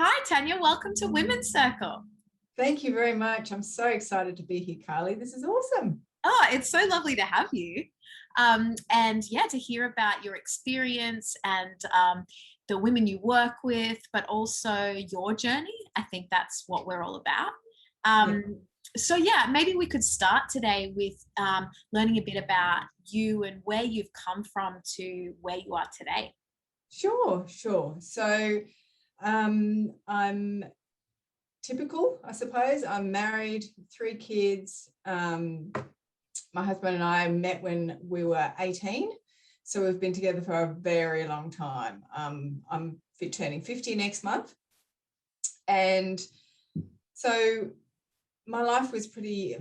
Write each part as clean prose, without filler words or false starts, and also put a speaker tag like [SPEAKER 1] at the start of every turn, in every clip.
[SPEAKER 1] Hi, Tanya. Welcome to Women's Circle.
[SPEAKER 2] Thank you very much. I'm so excited to be here, Carly. This is awesome.
[SPEAKER 1] Oh, it's so lovely to have you. And yeah, to hear about your experience and the women you work with, but also your journey. I think that's what we're all about.
[SPEAKER 2] Yeah.
[SPEAKER 1] So yeah, maybe we could start today with learning a bit about you and where you've come from to where you are today.
[SPEAKER 2] Sure. So I'm typical, I suppose. I'm married, 3 kids. My husband and I met when we were 18. So we've been together for a very long time. I'm turning 50 next month. And so my life was pretty,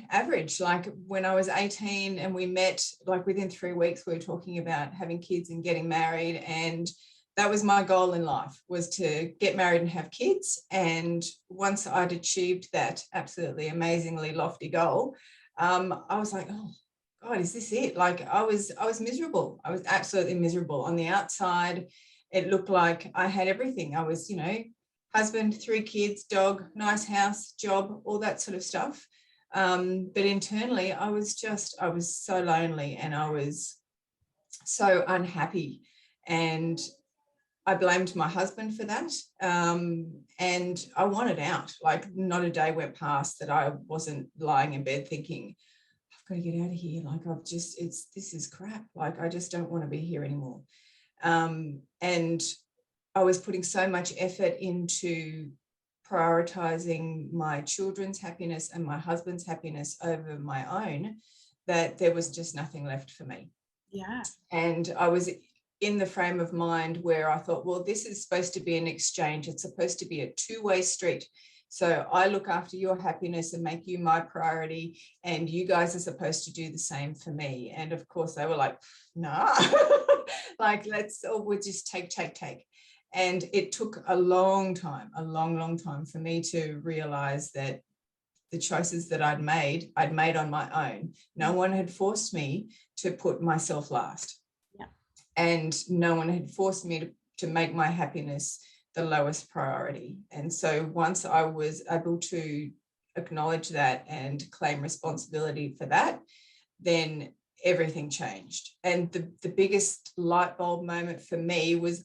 [SPEAKER 2] average. Like when I was 18 and we met, like within 3 weeks, we were talking about having kids and getting married. And that was my goal in life, was to get married and have kids. And once I'd achieved that absolutely amazingly lofty goal, I was like, oh God, is this it? Like I was miserable. I was absolutely miserable. On the outside, it looked like I had everything. I was, husband, 3 kids, dog, nice house, job, all that sort of stuff. But internally, I was so lonely and I was so unhappy. And I blamed my husband for that. And I wanted out. Like not a day went past that I wasn't lying in bed thinking, I've got to get out of here. Like this is crap. Like I just don't want to be here anymore. And I was putting so much effort into prioritizing my children's happiness and my husband's happiness over my own that there was just nothing left for me.
[SPEAKER 1] Yeah.
[SPEAKER 2] And I was in the frame of mind where I thought, well, this is supposed to be an exchange. It's supposed to be a two-way street. So I look after your happiness and make you my priority, and you guys are supposed to do the same for me. And of course they were like, nah, like we'll just take. And it took a long time for me to realize that the choices that I'd made on my own. No one had forced me to put myself last.
[SPEAKER 1] Yeah.
[SPEAKER 2] And no one had forced me to make my happiness the lowest priority. And so once I was able to acknowledge that and claim responsibility for that, then everything changed. And the biggest light bulb moment for me was,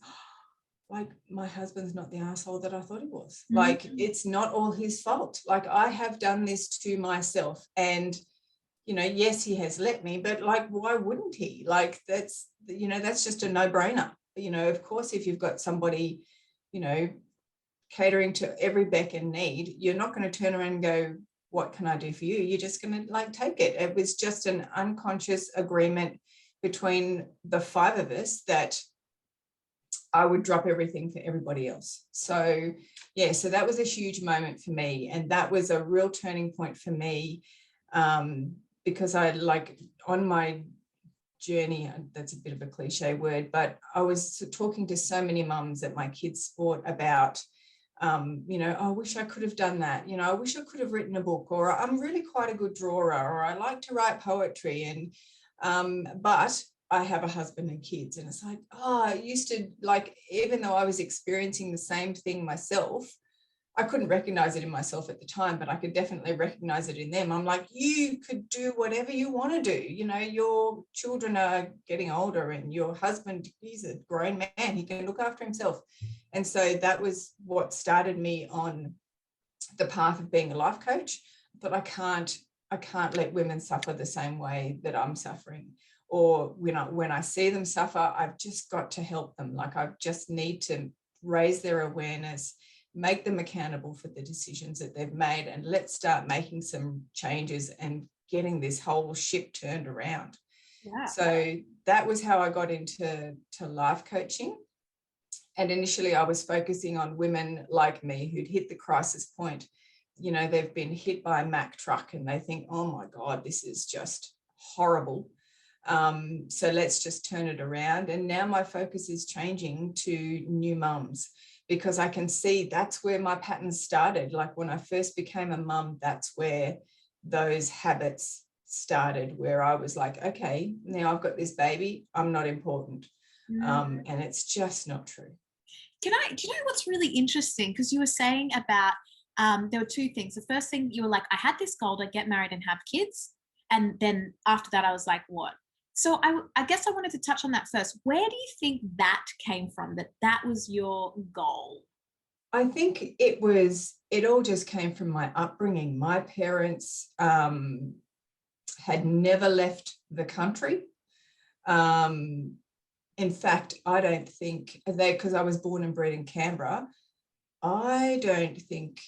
[SPEAKER 2] like, my husband's not the asshole that I thought he was. Mm-hmm. Like, it's not all his fault. Like, I have done this to myself. And, yes, he has let me, but like, why wouldn't he? Like, that's just a no-brainer. Of course, if you've got somebody, catering to every beck and need, you're not going to turn around and go, what can I do for you? You're just going to take it. It was just an unconscious agreement between the 5 of us that I would drop everything for everybody else. So that was a huge moment for me. And that was a real turning point for me, because I on my journey, that's a bit of a cliche word, but I was talking to so many mums at my kids' sport about, I wish I could have done that. I wish I could have written a book, or I'm really quite a good drawer, or I like to write poetry. And, but I have a husband and kids. And it's like, I used to, even though I was experiencing the same thing myself, I couldn't recognize it in myself at the time, but I could definitely recognize it in them. I'm like, you could do whatever you want to do. Your children are getting older and your husband, he's a grown man. He can look after himself. And so that was what started me on the path of being a life coach. But I can't let women suffer the same way that I'm suffering. Or when I see them suffer, I've just got to help them. Like, I just need to raise their awareness, make them accountable for the decisions that they've made, and let's start making some changes and getting this whole ship turned around. Yeah. So that was how I got into life coaching. And initially I was focusing on women like me who'd hit the crisis point. They've been hit by a Mack truck and they think, oh my God, this is just horrible. So let's just turn it around. And now my focus is changing to new mums, because I can see that's where my patterns started. Like when I first became a mum, that's where those habits started, where I was like, okay, now I've got this baby, I'm not important. And it's just not true.
[SPEAKER 1] do you know what's really interesting? Because you were saying about, there were two things. The first thing, you were like, I had this goal to get married and have kids. And then after that, I was like, what? So I guess I wanted to touch on that first. Where do you think that came from, that was your goal?
[SPEAKER 2] I think it all just came from my upbringing. My parents had never left the country. In fact, I don't think because I was born and bred in Canberra, I don't think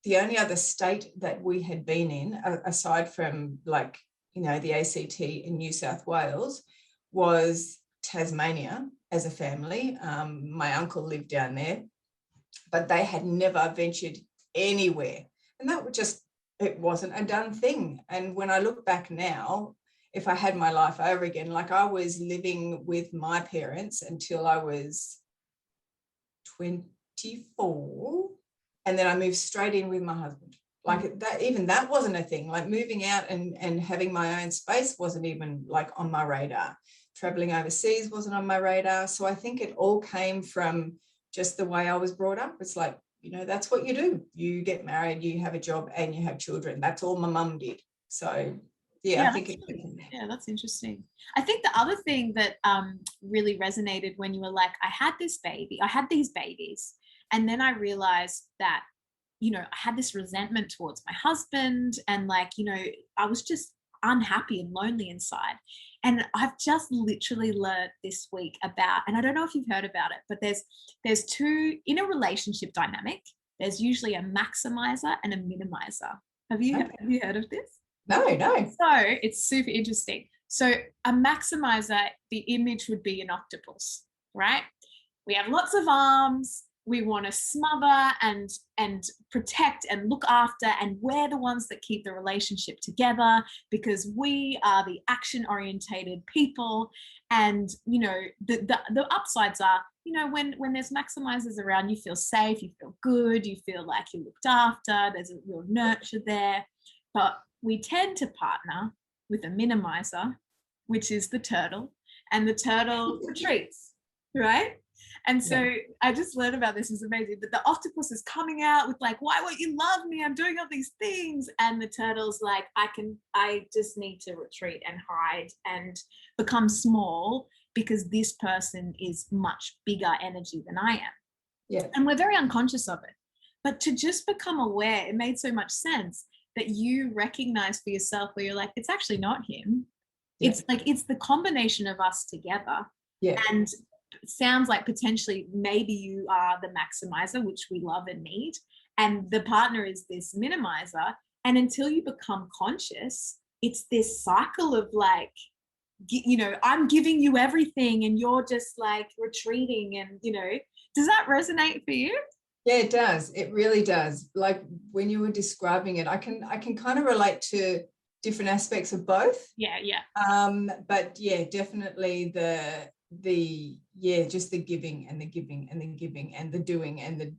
[SPEAKER 2] the only other state that we had been in, aside from like, the ACT in New South Wales, was Tasmania as a family. My uncle lived down there, but they had never ventured anywhere. And that it wasn't a done thing. And when I look back now, if I had my life over again, like I was living with my parents until I was 24, and then I moved straight in with my husband. Like that, even that wasn't a thing. Like moving out and having my own space wasn't even like on my radar. Traveling overseas wasn't on my radar. So I think it all came from just the way I was brought up. It's like, that's what you do. You get married, you have a job, and you have children. That's all my mum did. So I think
[SPEAKER 1] that's interesting. I think the other thing that really resonated when you were like, I had these babies, and then I realized that, I had this resentment towards my husband, and like, I was just unhappy and lonely inside. And I've just literally learned this week about, and I don't know if you've heard about it, but there's two in a relationship dynamic. There's usually a maximizer and a minimizer. Have you heard of this?
[SPEAKER 2] No.
[SPEAKER 1] So it's super interesting. So a maximizer, the image would be an octopus, right? We have lots of arms. We want to smother and protect and look after, and we're the ones that keep the relationship together because we are the action-orientated people. And the upsides are, when there's maximizers around, you feel safe, you feel good, you feel like you're looked after, there's a real nurture there. But we tend to partner with a minimizer, which is the turtle, and the turtle retreats, right? And so I just learned about this. It's amazing that the octopus is coming out with like, why won't you love me? I'm doing all these things. And the turtle's like, I just need to retreat and hide and become small because this person is much bigger energy than I am.
[SPEAKER 2] Yeah.
[SPEAKER 1] And we're very unconscious of it. But to just become aware, it made so much sense that you recognize for yourself where you're like, it's actually not him. Yeah. It's like, it's the combination of us together.
[SPEAKER 2] Yeah.
[SPEAKER 1] And it sounds like potentially maybe you are the maximizer, which we love and need, and the partner is this minimizer. And until you become conscious, it's this cycle of like, I'm giving you everything and you're just like retreating. And, does that resonate for you?
[SPEAKER 2] Yeah, it does. It really does. Like when you were describing it, I can kind of relate to different aspects of both.
[SPEAKER 1] Yeah.
[SPEAKER 2] But yeah, definitely just the giving and the giving and the giving and the doing and the,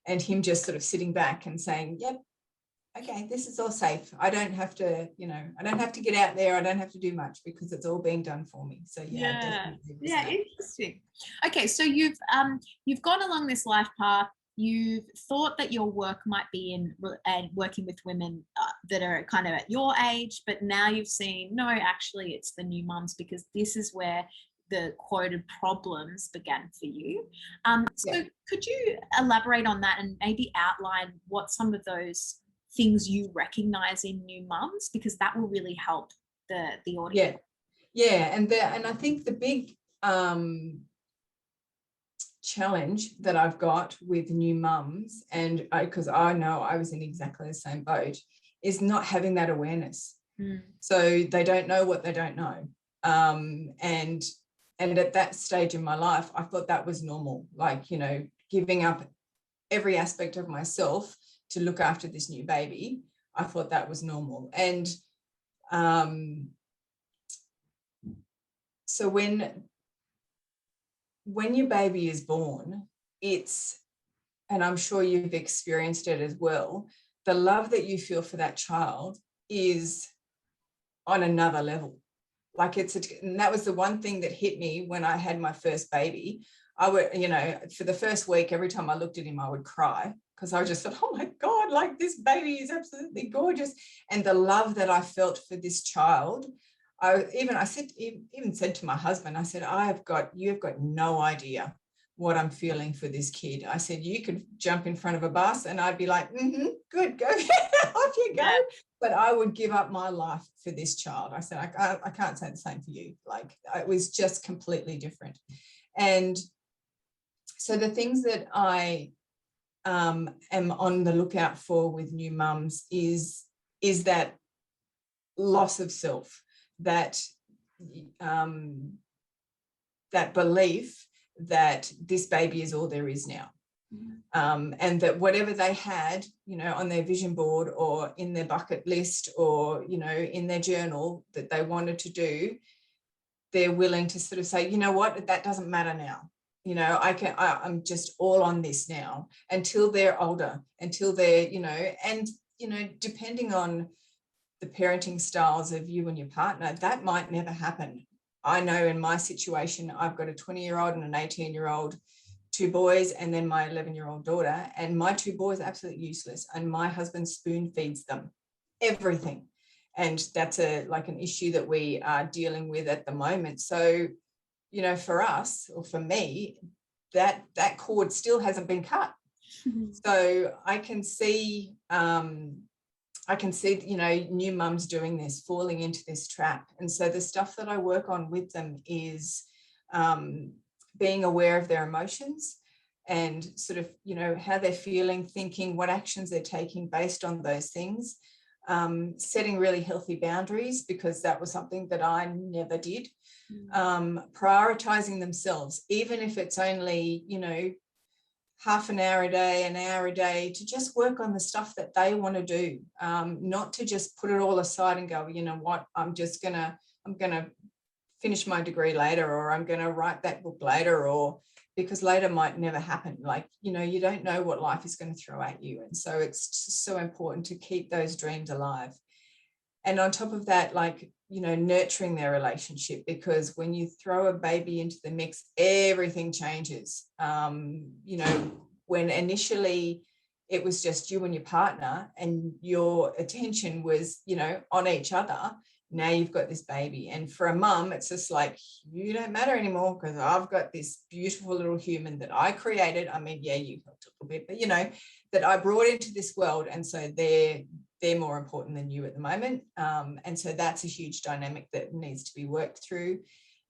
[SPEAKER 2] and him just sort of sitting back and saying, yep, okay, this is all safe. I don't have to, I don't have to get out there. I don't have to do much because it's all being done for me. So definitely.
[SPEAKER 1] Yeah, interesting. Okay, so you've gone along this life path. You've thought that your work might be in working with women that are kind of at your age, but now you've seen, no, actually it's the new mums, because this is where the quoted problems began for you. So could you elaborate on that and maybe outline what some of those things you recognize in new mums, because that will really help the audience.
[SPEAKER 2] And I think the big challenge that I've got with new mums, and because I know I was in exactly the same boat, is not having that awareness. So they don't know what they don't know, and at that stage in my life I thought that was normal, like giving up every aspect of myself to look after this new baby. I thought that was normal. And so when your baby is born, and I'm sure you've experienced it as well, the love that you feel for that child is on another level. Like and that was the one thing that hit me when I had my first baby. I would, you know, for the first week, every time I looked at him, I would cry because I just thought, oh my God, like this baby is absolutely gorgeous. And the love that I felt for this child, I even said to my husband, I said, you've got no idea what I'm feeling for this kid. I said, you could jump in front of a bus and I'd be like, good, go, off you go. Yeah. But I would give up my life for this child. I said, I can't say the same for you. Like, it was just completely different. And so the things that I am on the lookout for with new mums is that loss of self, that belief that this baby is all there is now. And that whatever they had, you know, on their vision board or in their bucket list or, you know, in their journal that they wanted to do, they're willing to sort of say, you know what, that doesn't matter now. You know, I'm just all on this now until they're older, until they're, you know, and, you know, depending on the parenting styles of you and your partner, that might never happen. I know in my situation, I've got a 20-year-old and an 18-year-old, 2 boys, and then my 11-year-old daughter. And my 2 boys are absolutely useless. And my husband spoon feeds them everything. And that's an issue that we are dealing with at the moment. So, you know, for us, or for me, that cord still hasn't been cut. So I can see, you know, new mums doing this, falling into this trap. And so the stuff that I work on with them is being aware of their emotions and sort of, you know, how they're feeling, thinking, what actions they're taking based on those things, setting really healthy boundaries, because that was something that I never did, prioritizing themselves, even if it's only, you know, half an hour a day, an hour a day, to just work on the stuff that they want to do, not to just put it all aside and go, you know what, I'm gonna finish my degree later, or I'm gonna write that book later, or because later might never happen. Like, you know, you don't know what life is going to throw at you. And so it's just so important to keep those dreams alive. And on top of that, like, you know, nurturing their relationship, because when you throw a baby into the mix, everything changes. You know, when initially it was just you and your partner and your attention was, you know, on each other, now you've got this baby. And for a mum, it's just like, you don't matter anymore because I've got this beautiful little human that I created. I mean, yeah, you helped a little bit, but, you know, that I brought into this world. And so they're more important than you at the moment. And so that's a huge dynamic that needs to be worked through.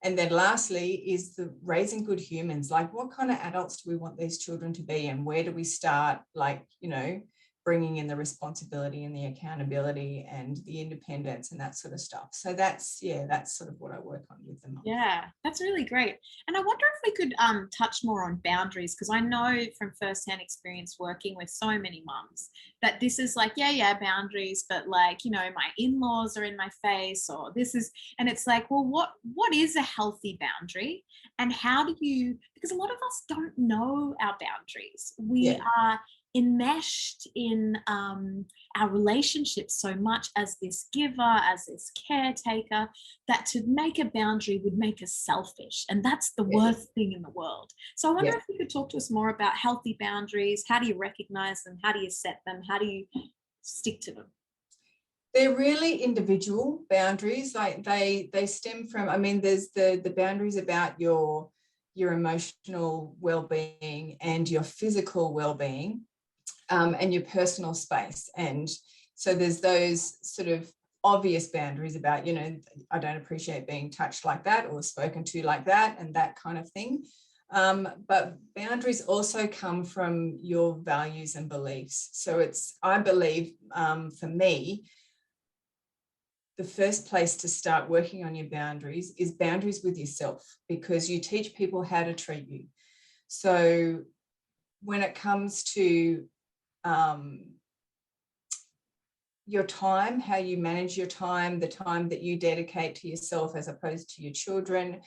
[SPEAKER 2] And then lastly is the raising good humans. Like, what kind of adults do we want these children to be? And where do we start, like, you know, bringing in the responsibility and the accountability and the independence and that sort of stuff. So that's sort of what I work on with them.
[SPEAKER 1] Yeah, that's really great. And I wonder if we could touch more on boundaries, because I know from firsthand experience working with so many mums that this is like, boundaries, but like, you know, my in-laws are in my face, or this is, and it's like, well, what is a healthy boundary, and how do you, because a lot of us don't know our boundaries. We are enmeshed in our relationships so much as this giver, as this caretaker, that to make a boundary would make us selfish, and that's the worst thing in the world. So I wonder if you could talk to us more about healthy boundaries. How do you recognize them? How do you set them? How do you stick to them?
[SPEAKER 2] They're really individual boundaries. Like they stem from, I mean, there's the boundaries about your emotional well-being and your physical well-being, and your personal space. And so there's those sort of obvious boundaries about, you know, I don't appreciate being touched like that or spoken to like that, and that kind of thing. But boundaries also come from your values and beliefs. So I believe, for me, the first place to start working on your boundaries is boundaries with yourself, because you teach people how to treat you. So when it comes to your time, how you manage your time, the time that you dedicate to yourself as opposed to your children,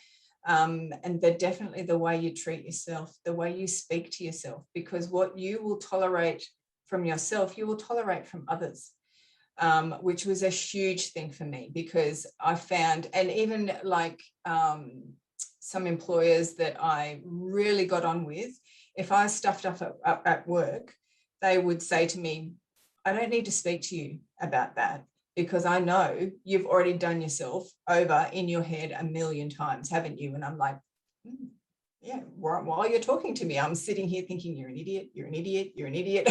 [SPEAKER 2] and definitely the way you treat yourself, the way you speak to yourself, because what you will tolerate from yourself, you will tolerate from others, which was a huge thing for me, because I found, and even like some employers that I really got on with, if I stuffed up at work, they would say to me, I don't need to speak to you about that, because I know you've already done yourself over in your head a million times, haven't you? And I'm like, yeah, while you're talking to me, I'm sitting here thinking, you're an idiot, you're an idiot, you're an idiot.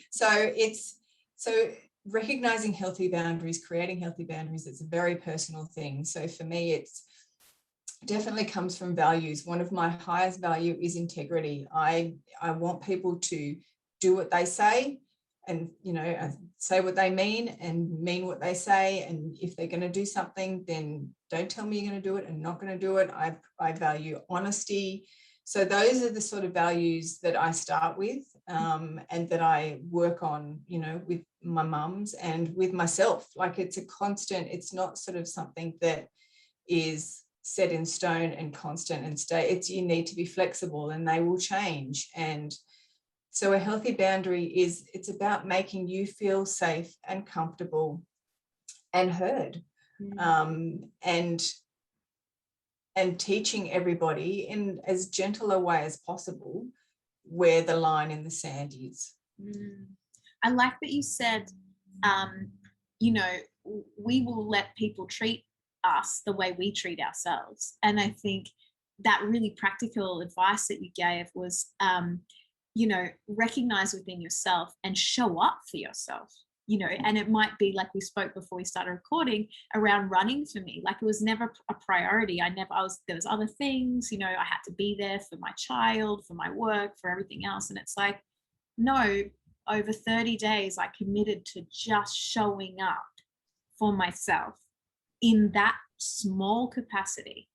[SPEAKER 2] So recognizing healthy boundaries, creating healthy boundaries, it's a very personal thing. So for me, it's definitely comes from values. One of my highest value is integrity. I want people to do what they say, and say what they mean and mean what they say. And if they're going to do something, then don't tell me you're going to do it and not going to do it. I value honesty. So those are the sort of values that I start with, and that I work on, with my mums and with myself. Like, it's a constant, it's not sort of something that is set in stone and constant and stay. You need to be flexible, and they will change. And so a healthy boundary it's about making you feel safe and comfortable and heard, and teaching everybody in as gentle a way as possible where the line in the sand is.
[SPEAKER 1] I like that you said, we will let people treat us the way we treat ourselves. And I think that really practical advice that you gave was, recognize within yourself and show up for yourself. And it might be like we spoke before we started recording around running. For me, like, it was never a priority. There was other things, I had to be there for my child, for my work, for everything else. And it's like, no, over 30 days, I committed to just showing up for myself in that small capacity.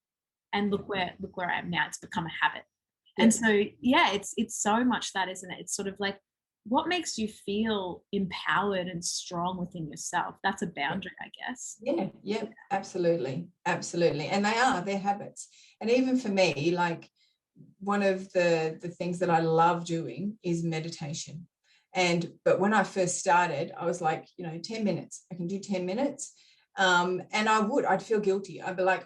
[SPEAKER 1] And look where I am now. It's become a habit. Yeah. And so, yeah, it's so much that, isn't it? It's sort of like, what makes you feel empowered and strong within yourself? That's a boundary, I guess.
[SPEAKER 2] Yeah, absolutely. And they're habits. And even for me, like, one of the things that I love doing is meditation. But when I first started, I was like, 10 minutes, I can do 10 minutes. And I'd feel guilty. I'd be like,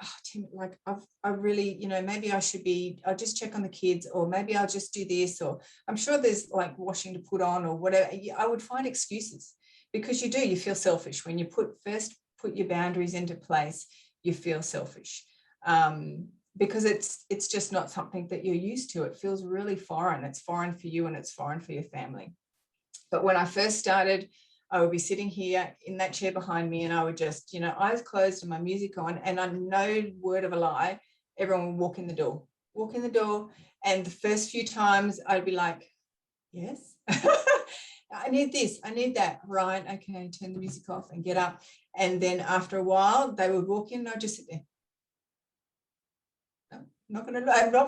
[SPEAKER 2] I really, maybe I'll just check on the kids, or maybe I'll just do this, or I'm sure there's like washing to put on or whatever. I would find excuses, because you feel selfish when you put your boundaries into place. You feel selfish, because it's just not something that you're used to. It feels really foreign. It's foreign for you, and it's foreign for your family. But when I first started, I would be sitting here in that chair behind me, and I would just, eyes closed and my music on, and I'm no word of a lie, everyone would walk in the door. And the first few times I'd be like, yes, I need this, I need that. Right, okay, turn the music off and get up. And then after a while, they would walk in, and I'd just sit there. I'm not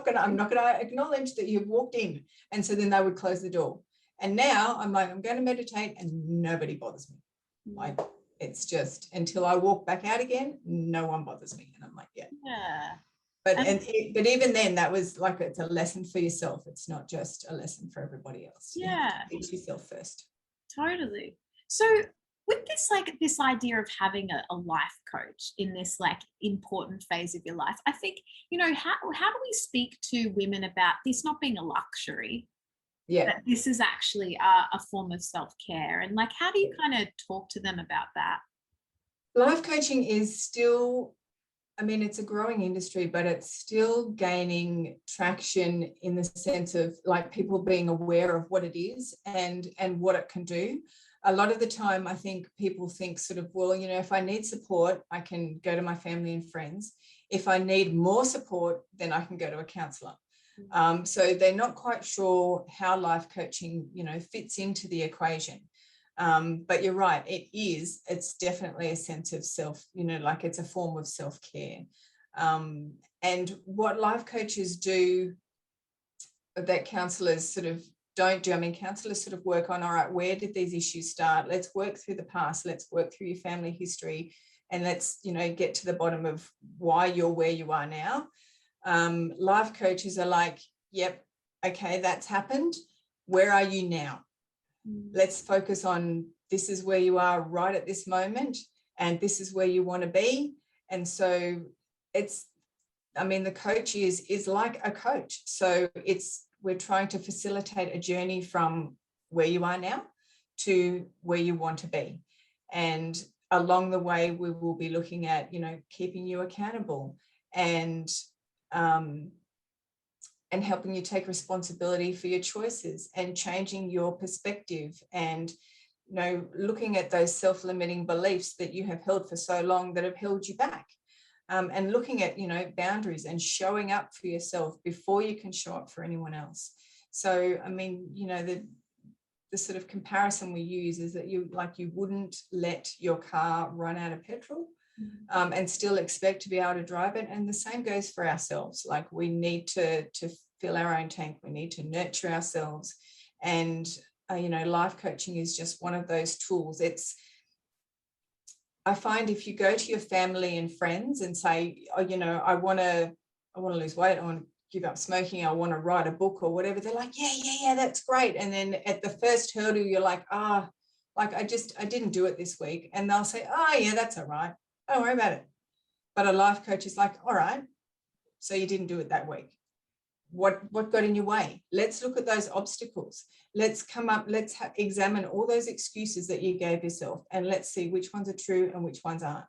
[SPEAKER 2] going to acknowledge that you've walked in. And so then they would close the door. And now I'm like, I'm going to meditate, and nobody bothers me. Like, it's just until I walk back out again, no one bothers me. And I'm like, yeah. But even then, that was like, it's a lesson for yourself. It's not just a lesson for everybody else.
[SPEAKER 1] Yeah.
[SPEAKER 2] Teach yourself first.
[SPEAKER 1] Totally. So with this idea of having a life coach in this like important phase of your life, I think, how do we speak to women about this not being a luxury?
[SPEAKER 2] Yeah,
[SPEAKER 1] that this is actually a form of self-care, and like, how do you kind of talk to them about that?
[SPEAKER 2] Life coaching is still, it's a growing industry, but it's still gaining traction in the sense of like people being aware of what it is and what it can do. A lot of the time, I think people think sort of, well, if I need support, I can go to my family and friends. If I need more support, then I can go to a counsellor. So they're not quite sure how life coaching, fits into the equation. But you're right, it's definitely a sense of self, like it's a form of self-care. And what life coaches do that counsellors sort of don't do, counsellors sort of work on, all right, where did these issues start? Let's work through the past, let's work through your family history, and let's, get to the bottom of why you're where you are now. Life coaches are like, yep, okay, that's happened. Where are you now? Let's focus on, this is where you are right at this moment, and this is where you want to be. And so it's I mean, the coach is like a coach. So we're trying to facilitate a journey from where you are now to where you want to be. And along the way, we will be looking at, keeping you accountable and helping you take responsibility for your choices and changing your perspective and, looking at those self-limiting beliefs that you have held for so long that have held you back. And looking at, boundaries and showing up for yourself before you can show up for anyone else. So, I mean, the sort of comparison we use is that you wouldn't let your car run out of petrol and still expect to be able to drive it. And the same goes for ourselves. Like, we need to fill our own tank. We need to nurture ourselves. And, life coaching is just one of those tools. I find if you go to your family and friends and say, oh, I want to lose weight, I want to give up smoking, I want to write a book or whatever, they're like, yeah, that's great. And then at the first hurdle, you're like, I didn't do it this week. And they'll say, oh yeah, that's all right, don't worry about it. But a life coach is like, all right, so you didn't do it that week. What got in your way? Let's look at those obstacles. Let's examine all those excuses that you gave yourself, and let's see which ones are true and which ones aren't.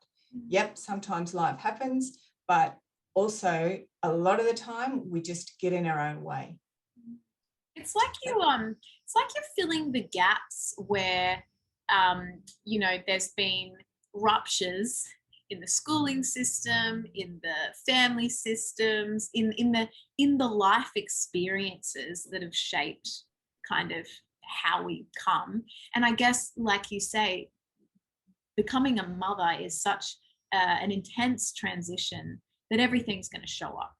[SPEAKER 2] Yep, sometimes life happens, but also a lot of the time we just get in our own way.
[SPEAKER 1] It's like you're filling the gaps where there's been ruptures in the schooling system, in the family systems, in the life experiences that have shaped kind of how we come. And I guess, like you say, becoming a mother is such an intense transition that everything's going to show up.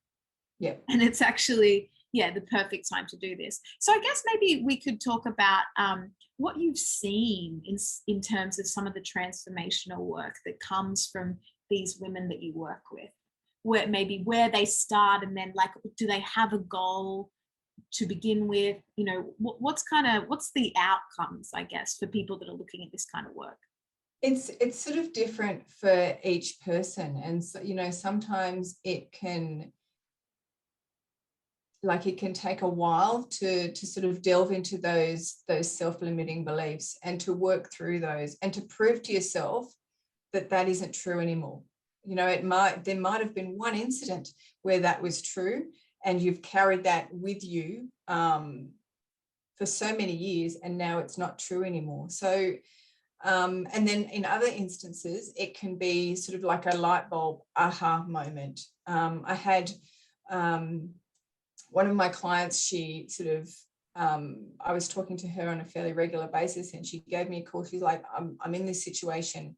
[SPEAKER 2] Yeah.
[SPEAKER 1] And it's actually, the perfect time to do this. So I guess maybe we could talk about what you've seen in terms of some of the transformational work that comes from these women that you work with, where they start, and then, like, do they have a goal to begin with? What's the outcomes, I guess, for people that are looking at this kind of work?
[SPEAKER 2] It's sort of different for each person. And so, sometimes it can take a while to sort of delve into those self-limiting beliefs and to work through those and to prove to yourself that isn't true anymore. There might have been one incident where that was true, and you've carried that with you for so many years, and now it's not true anymore. So, and then in other instances, it can be sort of like a light bulb aha moment. I had one of my clients, she sort of, I was talking to her on a fairly regular basis, and she gave me a call. She's like, I'm in this situation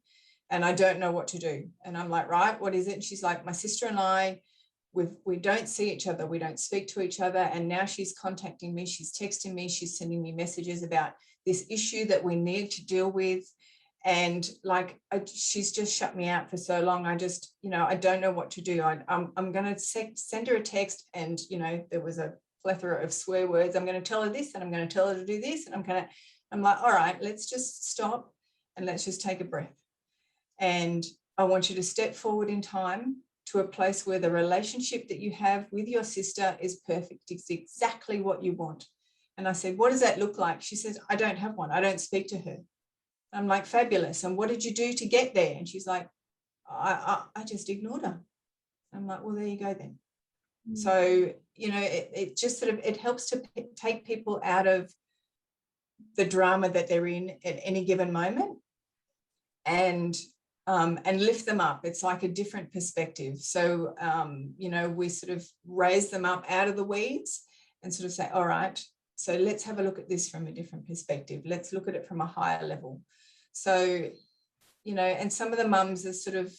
[SPEAKER 2] and I don't know what to do. And I'm like, right, what is it? And she's like, my sister and I, we don't see each other. We don't speak to each other. And now she's contacting me. She's texting me. She's sending me messages about this issue that we need to deal with. And she's just shut me out for so long. I just, I don't know what to do. I'm going to send her a text, and, there was a plethora of swear words. I'm going to tell her this, and I'm going to tell her to do this. And I'm like, all right, let's just stop and let's just take a breath. And I want you to step forward in time to a place where the relationship that you have with your sister is perfect. It's exactly what you want. And I said, what does that look like? She says, I don't have one. I don't speak to her. I'm like, fabulous. And what did you do to get there? And she's like, I just ignored her. I'm like, well, there you go then. So, it just sort of, it helps to take people out of the drama that they're in at any given moment, and lift them up. It's like a different perspective. So, we sort of raise them up out of the weeds and sort of say, all right, so let's have a look at this from a different perspective. Let's look at it from a higher level. So, and some of the mums are sort of,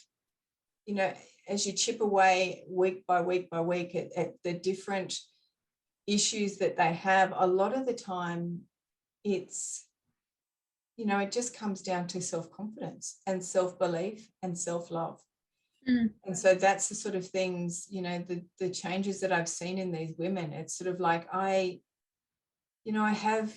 [SPEAKER 2] as you chip away week by week by week at the different issues that they have, a lot of the time it's, it just comes down to self-confidence and self-belief and self-love. And so that's the sort of things, the changes that I've seen in these women. It's sort of like I have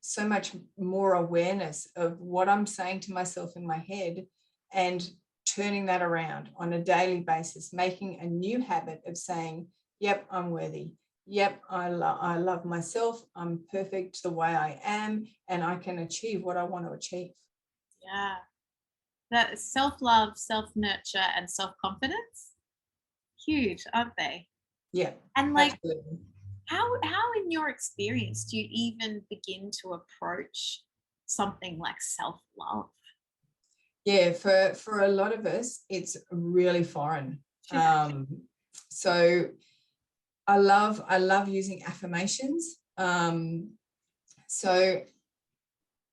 [SPEAKER 2] so much more awareness of what I'm saying to myself in my head, and turning that around on a daily basis, making a new habit of saying, yep, I'm worthy. Yep, I love myself. I'm perfect the way I am, and I can achieve what I want to achieve.
[SPEAKER 1] Yeah. That self-love, self-nurture, and self-confidence, huge, aren't they?
[SPEAKER 2] Yeah,
[SPEAKER 1] And like,
[SPEAKER 2] absolutely.
[SPEAKER 1] how in your experience do you even begin to approach something like self-love?
[SPEAKER 2] Yeah, for a lot of us, it's really foreign. So I love using affirmations. So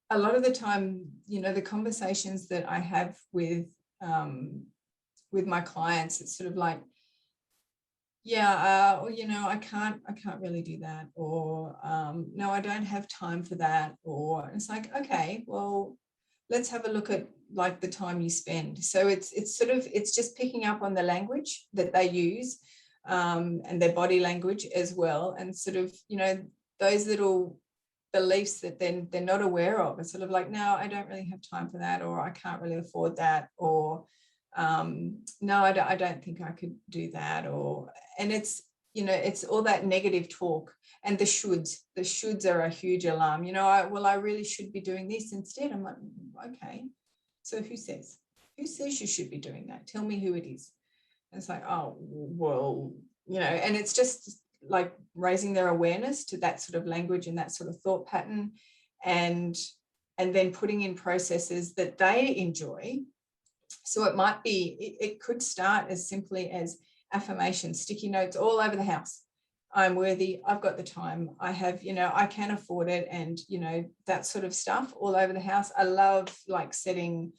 [SPEAKER 2] a lot of the time, you know, the conversations that I have with my clients, it's sort of like, yeah, or, you know, I can't really do that, or no, I don't have time for that, or it's like, okay, well, let's have a look at like the time you spend. So it's just picking up on the language that they use, and their body language as well, and sort of, you know, those little beliefs that then they're not aware of. It's sort of like, no, I don't really have time for that, or I can't really afford that, or no, I don't think I could do that, or, and it's, you know, it's all that negative talk, and the shoulds are a huge alarm. You know, I really should be doing this instead. I'm like, okay, so who says you should be doing that? Tell me who it is. And it's like, oh, well, you know, and it's just like raising their awareness to that sort of language and that sort of thought pattern, and then putting in processes that they enjoy. So it might be, it could start as simply as affirmations, sticky notes all over the house. I'm worthy, I've got the time, I have, you know, I can afford it, and, you know, that sort of stuff all over the house. I love like setting,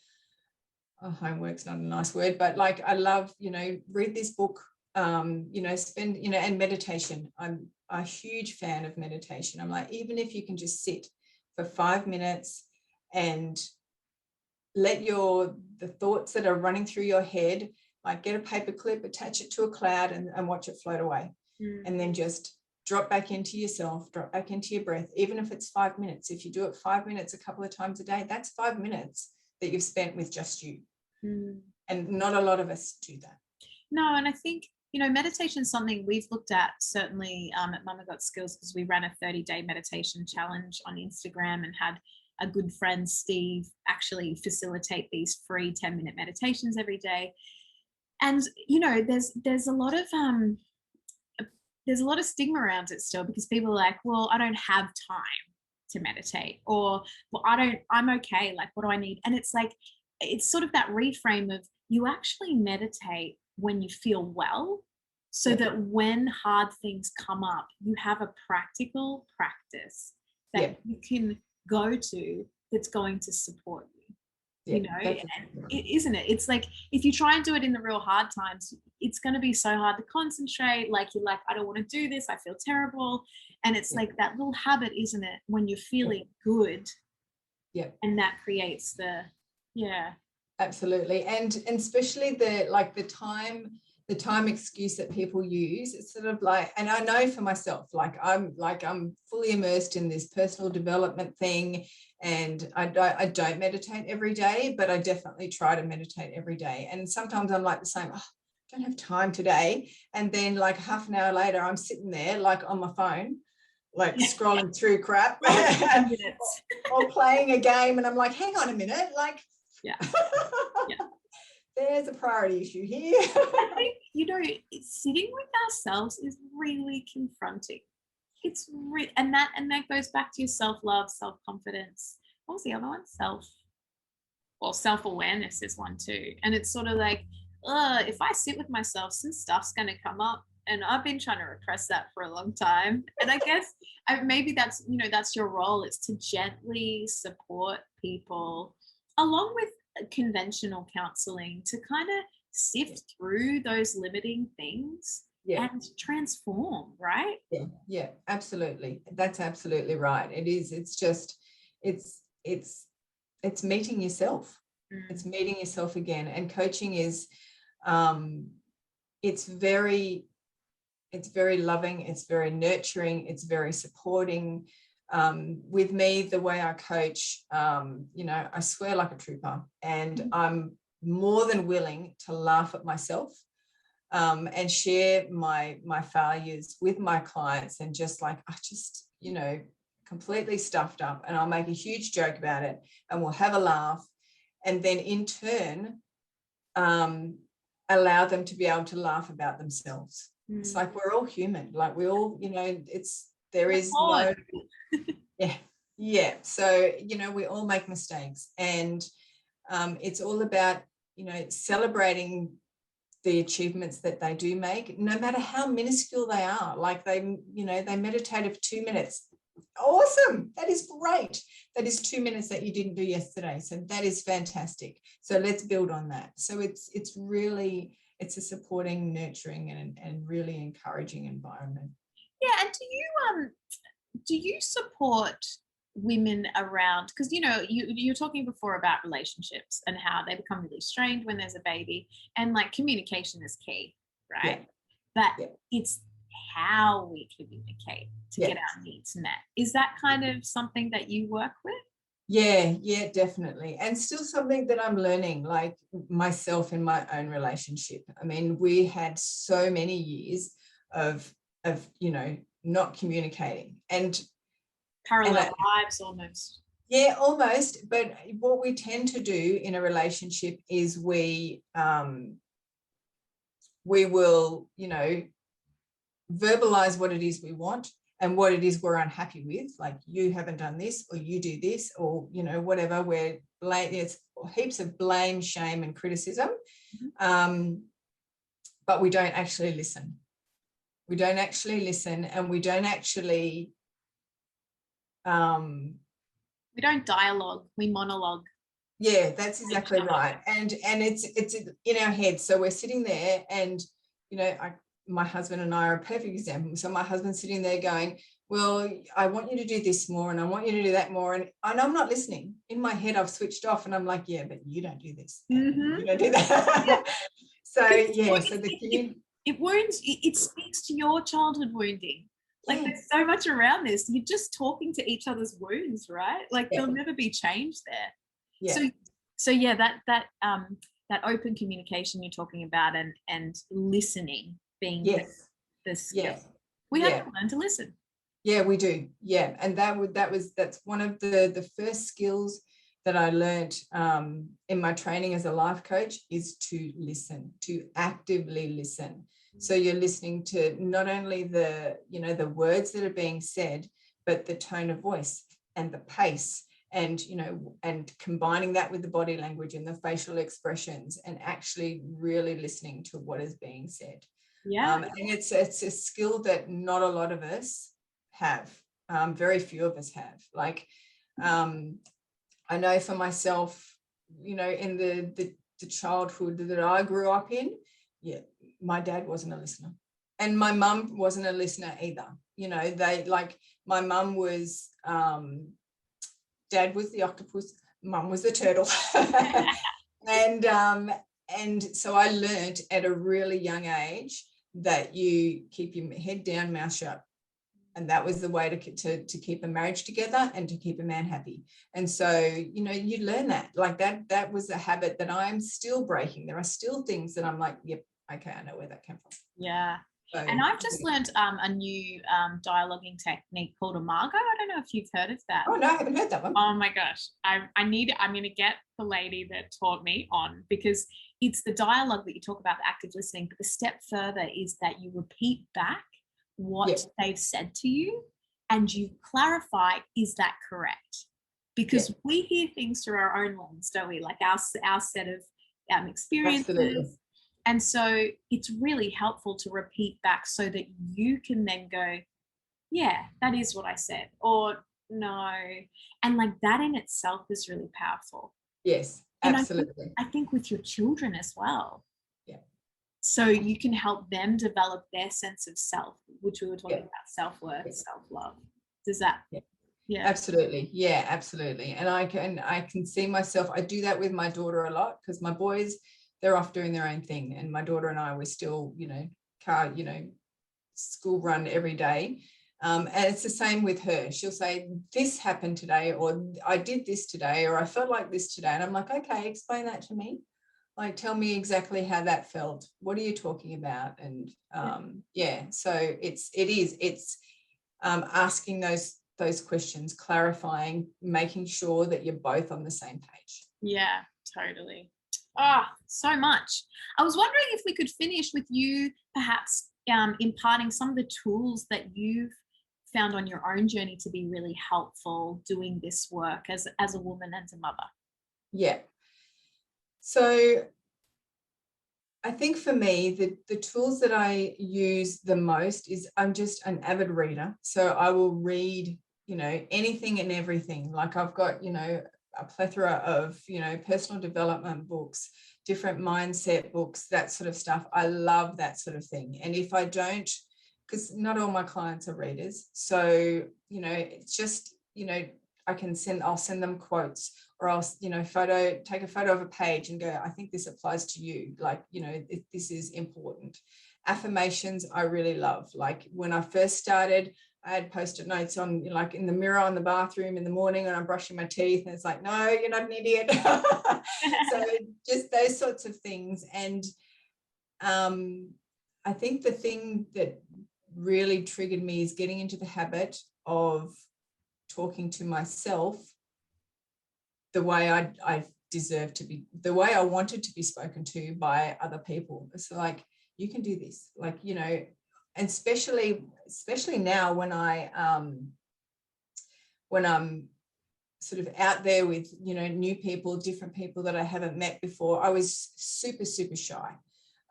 [SPEAKER 2] homework's not a nice word, but like I love, you know, read this book, you know, spend, you know, and meditation. I'm a huge fan of meditation. I'm like, even if you can just sit for 5 minutes and let the thoughts that are running through your head, like get a paper clip, attach it to a cloud, and watch it float away. And then just drop back into yourself, drop back into your breath, even if it's 5 minutes. If you do it 5 minutes a couple of times a day, that's 5 minutes that you've spent with just you. And not a lot of us do that.
[SPEAKER 1] No, and I think, you know, meditation is something we've looked at certainly at Mama Got Skills, because we ran a 30-day meditation challenge on Instagram and had a good friend, Steve, actually facilitate these free 10-minute meditations every day. And, you know, there's a lot of stigma around it still, because people are like, well, I don't have time to meditate, or, well, I'm okay, like, what do I need? And it's like, it's sort of that reframe of, you actually meditate when you feel well, so that when hard things come up, you have a practical practice that you can go to that's going to support you. You know, isn't it? It's like, if you try and do it in the real hard times, it's going to be so hard to concentrate. Like, you're like, I don't want to do this, I feel terrible. And it's like that little habit, isn't it, when you're feeling good, and that creates the
[SPEAKER 2] absolutely. And especially the time excuse that people use. It's sort of like, and I know for myself, I'm fully immersed in this personal development thing, and I don't meditate every day, but I definitely try to meditate every day. And sometimes I'm like the same, I don't have time today, and then like half an hour later I'm sitting there like on my phone, like scrolling through crap or playing a game, and I'm like, hang on a minute, like there's a priority issue here.
[SPEAKER 1] I think, you know, sitting with ourselves is really confronting. It's and that goes back to your self-love, self-confidence. What was the other one? Self-awareness is one too. And it's sort of like, if I sit with myself, some stuff's going to come up, and I've been trying to repress that for a long time. And I guess maybe that's, you know, that's your role. It's to gently support people, along with conventional counseling, to kind of sift through those limiting things and transform, right?
[SPEAKER 2] Yeah, absolutely. That's absolutely right. It is. It's just, it's meeting yourself. It's meeting yourself again. And coaching is, it's very loving, it's very nurturing, it's very supporting. With me, the way I coach, you know, I swear like a trooper, and I'm more than willing to laugh at myself, and share my failures with my clients, and just like, I just, completely stuffed up, and I'll make a huge joke about it, and we'll have a laugh, and then in turn allow them to be able to laugh about themselves. It's like, we're all human, like we all, there is no so we all make mistakes, and it's all about celebrating the achievements that they do make, no matter how minuscule they are. Like they meditated for 2 minutes. Awesome. That is great. That is 2 minutes that you didn't do yesterday. So that is fantastic. So let's build on that. So it's a supporting, nurturing, and really encouraging environment.
[SPEAKER 1] Yeah. And do you support women around, because you're talking before about relationships and how they become really strained when there's a baby, and like communication is key, right? But it's how we communicate to get our needs met. Is that kind of something that you work with?
[SPEAKER 2] Yeah, definitely. And still something that I'm learning, like myself in my own relationship. I mean, we had so many years of not communicating, and
[SPEAKER 1] parallel lives almost.
[SPEAKER 2] Yeah, almost. But what we tend to do in a relationship is we will, verbalize what it is we want and what it is we're unhappy with. Like, you haven't done this, or you do this, or, whatever. It's heaps of blame, shame, and criticism. But we don't actually listen. We don't actually listen, and we don't actually
[SPEAKER 1] we don't dialogue, we monologue.
[SPEAKER 2] Yeah, that's exactly right. And it's in our head. So we're sitting there, and my husband and I are a perfect example. So my husband's sitting there going, well, I want you to do this more, and I want you to do that more, and I'm not listening. In my head, I've switched off, and I'm like, yeah, but you don't do this. You don't do that. So
[SPEAKER 1] it wounds. It speaks to your childhood wounding. Like, there's so much around this. You're just talking to each other's wounds, right? Like, there'll never be change there. Yeah. So that open communication you're talking about, and listening being the skill.
[SPEAKER 2] Yes.
[SPEAKER 1] We have to learn to listen.
[SPEAKER 2] Yeah, we do. Yeah, and that's one of the first skills that I learned in my training as a life coach, is to listen, to actively listen. So you're listening to not only the words that are being said, but the tone of voice and the pace, and and combining that with the body language and the facial expressions, and actually really listening to what is being said. And it's a skill that not a lot of us have. Very few of us have. Like, I know for myself, in the childhood that I grew up in, my dad wasn't a listener, and my mum wasn't a listener either. My mum was, dad was the octopus, mum was the turtle. And so I learned at a really young age that you keep your head down, mouth shut. And that was the way to keep a marriage together and to keep a man happy. And so, you learn that. Like, that was a habit that I'm still breaking. There are still things that I'm like, yep, okay, I know where that came from.
[SPEAKER 1] Yeah. So, and I've just learned a new dialoguing technique called a Margot. I don't know if you've heard of that.
[SPEAKER 2] Oh, no, I haven't heard that one.
[SPEAKER 1] Oh my gosh. I'm going to get the lady that taught me on, because it's the dialogue that you talk about, the active listening, but the step further is that you repeat back what they've said to you, and you clarify, is that correct? Because we hear things through our own lens, don't we? Like our set of experiences.
[SPEAKER 2] Absolutely.
[SPEAKER 1] And so it's really helpful to repeat back so that you can then go, yeah, that is what I said, or no. And like, that in itself is really powerful.
[SPEAKER 2] Yes, absolutely.
[SPEAKER 1] And I think with your children as well.
[SPEAKER 2] Yeah.
[SPEAKER 1] So you can help them develop their sense of self, which we were talking about, self-worth, self-love. Does that?
[SPEAKER 2] Yeah. Absolutely. Yeah, absolutely. And I can see myself, I do that with my daughter a lot, because my boys, they're off doing their own thing. And my daughter and I were still, school run every day. And it's the same with her. She'll say, this happened today, or I did this today, or I felt like this today. And I'm like, okay, explain that to me. Like, tell me exactly how that felt. What are you talking about? And so it's asking those questions, clarifying, making sure that you're both on the same page.
[SPEAKER 1] Yeah, totally. Oh, so much. I was wondering if we could finish with you perhaps imparting some of the tools that you've found on your own journey to be really helpful doing this work as a woman and a mother.
[SPEAKER 2] Yeah. So I think for me, the tools that I use the most is I'm just an avid reader. So I will read, anything and everything. Like I've got, a plethora of, personal development books, different mindset books, that sort of stuff. I love that sort of thing. And if I don't, because not all my clients are readers. So, it's just, I'll send them quotes, or I'll, take a photo of a page and go, I think this applies to you. Like, this is important. Affirmations, I really love. Like when I first started, I had post-it notes on, like in the mirror on the bathroom in the morning when I'm brushing my teeth, and it's like, no, you're not an idiot. So just those sorts of things. And I think the thing that really triggered me is getting into the habit of talking to myself the way I deserve to be, the way I wanted to be spoken to by other people. It's like, you can do this, like, and especially now when I'm sort of out there with, new people, different people that I haven't met before. I was super, super shy.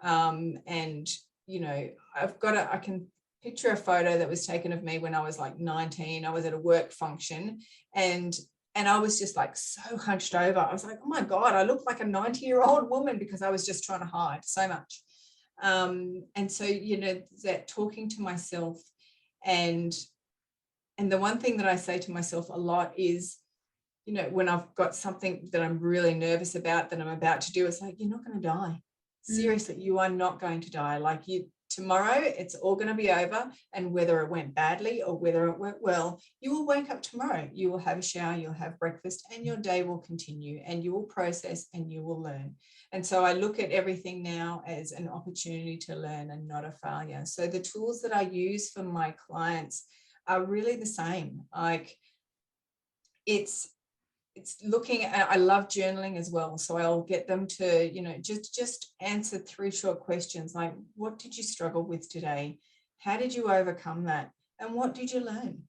[SPEAKER 2] And, I can picture a photo that was taken of me when I was like 19. I was at a work function and I was just like so hunched over. I was like, oh my God, I look like a 90-year-old woman because I was just trying to hide so much. And so, that talking to myself and the one thing that I say to myself a lot is, when I've got something that I'm really nervous about that I'm about to do, it's like, you're not going to die. Seriously, you are not going to die. Like tomorrow, it's all going to be over. And whether it went badly or whether it went well, you will wake up tomorrow. You will have a shower, you'll have breakfast, and your day will continue, and you will process and you will learn. And so I look at everything now as an opportunity to learn and not a failure. So the tools that I use for my clients are really the same. Like it's looking at, I love journaling as well. So I'll get them to, just answer 3 short questions like, what did you struggle with today? How did you overcome that? And what did you learn?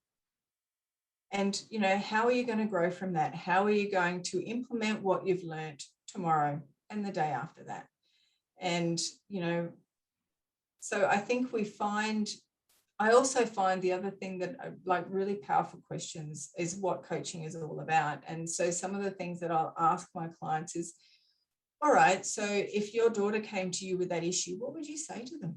[SPEAKER 2] And, how are you going to grow from that? How are you going to implement what you've learned tomorrow and the day after that? And, so I think I also find the other thing that like really powerful questions is what coaching is all about. And so some of the things that I'll ask my clients is, all right, so if your daughter came to you with that issue, what would you say to them?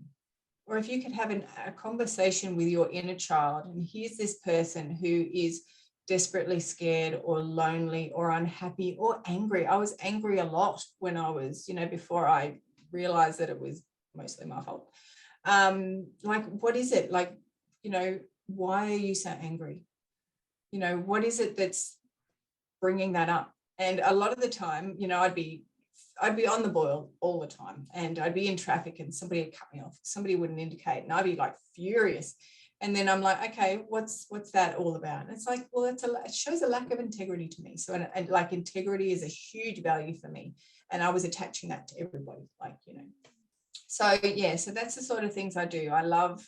[SPEAKER 2] Or if you could have a conversation with your inner child, and here's this person who is desperately scared or lonely or unhappy or angry. I was angry a lot when I was, before I realized that it was mostly my fault. Like, what is it? Like, why are you so angry? What is it that's bringing that up? And a lot of the time, I'd be on the boil all the time, and I'd be in traffic and somebody would cut me off. Somebody wouldn't indicate, and I'd be like furious. And then I'm like, okay, what's that all about? And it's like, well, it shows a lack of integrity to me. So, and like integrity is a huge value for me. And I was attaching that to everybody, like, So yeah, so that's the sort of things I do. I love,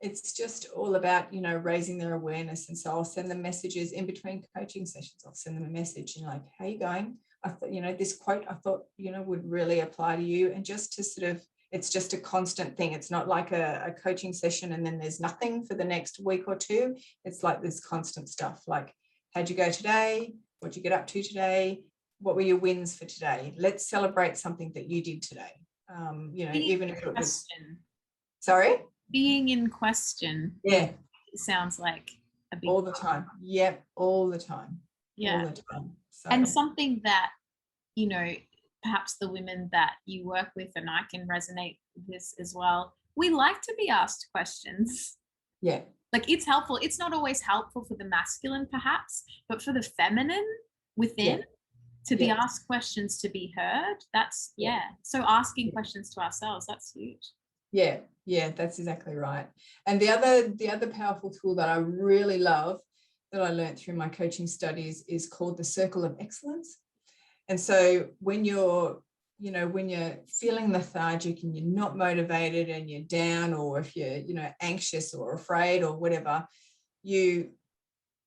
[SPEAKER 2] it's just all about, raising their awareness. And so I'll send them messages in between coaching sessions. I'll send them a message and like, how you going? I thought, this quote I thought, would really apply to you. And just to sort of, it's just a constant thing. It's not like a coaching session and then there's nothing for the next week or two. It's like this constant stuff. Like, how'd you go today? What'd you get up to today? What were your wins for today? Let's celebrate something that you did today. Even if it was, sorry,
[SPEAKER 1] being in question.
[SPEAKER 2] Yeah,
[SPEAKER 1] it sounds like a big
[SPEAKER 2] all the time. Yep, all the time.
[SPEAKER 1] Yeah,
[SPEAKER 2] all the time. So.
[SPEAKER 1] And something that perhaps the women that you work with, and I can resonate with this as well. We like to be asked questions.
[SPEAKER 2] Yeah,
[SPEAKER 1] like it's helpful. It's not always helpful for the masculine, perhaps, but for the feminine within. to be asked questions, to be heard. That's so asking questions to ourselves, that's huge.
[SPEAKER 2] Yeah, that's exactly right. And the other powerful tool that I really love that I learned through my coaching studies is called the circle of excellence. And so when you're feeling lethargic and you're not motivated and you're down, or if you're anxious or afraid or whatever, you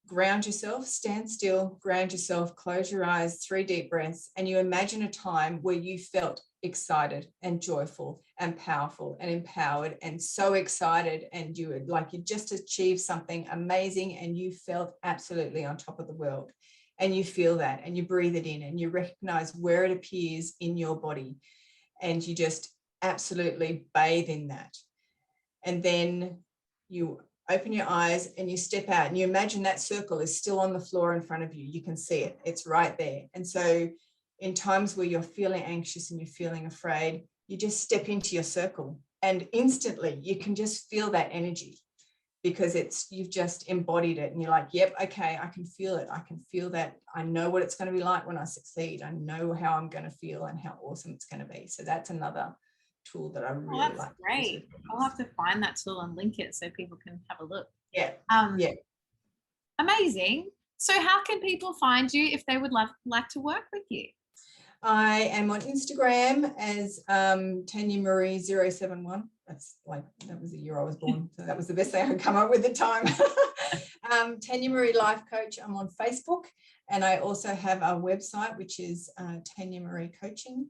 [SPEAKER 2] ground yourself, stand still, ground yourself, close your eyes, 3 deep breaths, and you imagine a time where you felt excited and joyful and powerful and empowered and so excited, and you had like you just achieved something amazing and you felt absolutely on top of the world. And you feel that and you breathe it in and you recognize where it appears in your body, and you just absolutely bathe in that. And then you open your eyes and you step out and you imagine that circle is still on the floor in front of you. You can see it. It's right there. And so in times where you're feeling anxious and you're feeling afraid, you just step into your circle and instantly you can just feel that energy, because you've just embodied it and you're like, yep, okay, I can feel it. I can feel that. I know what it's going to be like when I succeed. I know how I'm going to feel and how awesome it's going to be. So that's another tool that I really like.
[SPEAKER 1] Great. I'll have to find that tool and link it so people can have a look.
[SPEAKER 2] Yeah.
[SPEAKER 1] Amazing. So how can people find you if they would like to work with you?
[SPEAKER 2] I am on Instagram as Tanya Maree 071. That was the year I was born, so that was the best thing I could come up with at the time. Tanya Maree Life Coach. I'm on Facebook, and I also have a website which is Tanya Maree Coaching.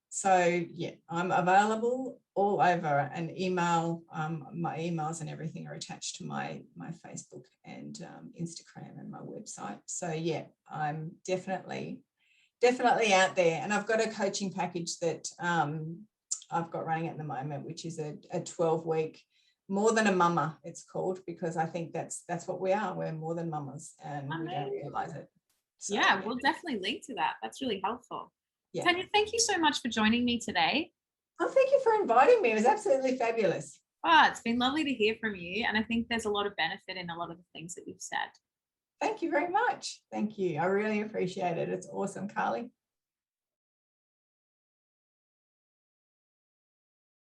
[SPEAKER 2] So yeah, I'm available all over, and email. My emails and everything are attached to my Facebook and Instagram and my website. So yeah, I'm definitely out there. And I've got a coaching package that I've got running at the moment, which is a 12-week, more than a mama, it's called, because I think that's what we are. We're more than mamas, and we don't realize it.
[SPEAKER 1] So, we'll definitely link to that. That's really helpful.
[SPEAKER 2] Yeah.
[SPEAKER 1] Tanya, thank you so much for joining me today.
[SPEAKER 2] Oh, thank you for inviting me. It was absolutely fabulous.
[SPEAKER 1] Oh, it's been lovely to hear from you. And I think there's a lot of benefit in a lot of the things that you've said.
[SPEAKER 2] Thank you very much. Thank you. I really appreciate it. It's awesome, Carly.